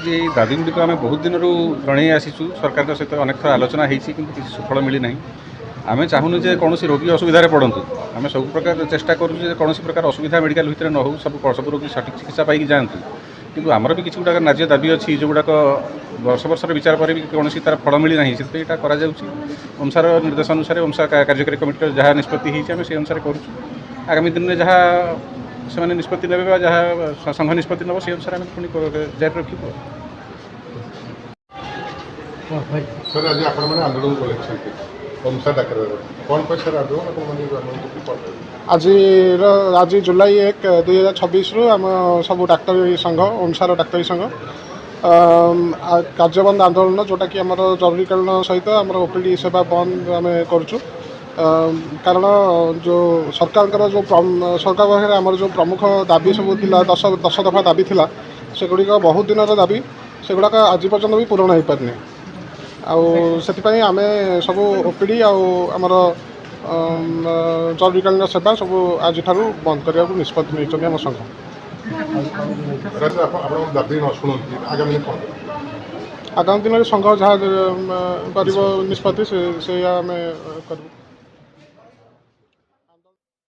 कि दाबीगुड़िक आम बहुत दिन जन आसीचु सरकार सहित अनेक थर आलोचना होती कि सुफल मिलना आम चाहूनु जे कौन रोगी असुविधा पड़तु आम सब प्रकार चेष्टा करूँ कौन प्रकार असुविधा मेडिकल भितर न हो सब रोगी सठिक चिकित्सा पाई जातु किंतु आमर भी किसी गुड़ाक न्याज्य दाबी अच्छी जो गुड़ाक वर्ष वर्षर विचार पर भी कौन तार फल मिलना से अनुसार निर्देश अनुसार ओमसा कार्यकारी कमिटी जहाँ निष्पत्ति होती से अनुसार करुँ आगामी दिन में जहाँ से निष्पत्ति ने जहाँ संघ निष्पत्ति नब से अनुसार आम पुणी जारी रखू। सर आज आंदोलन आज जुलाई 1, 2026 आम सब डाक्तरी संघ ओमसार डाक्तरी संघ कार्यबंद आंदोलन जोटा कि आम जरूरीकालीन सहित आम ओपीडी सेवा बंद आम करुचु कारण जो सरकार जो सरकार पाखे आम जो प्रमुख दाबी सब थिला 10 दफा दाबी थिला सेगुड़िक बहुत दिन दाबी सेगुड़ाक आज पर्यंत भी पूरण हो पारनी आउ आम सब ओपीडी आमर जरूरीकालीन सेवा सब आज बंद करने को निष्पत्ति नहीं आम संघ। आगामी दिन में संघ जहाँ कर निष्पत्ति से आम कर।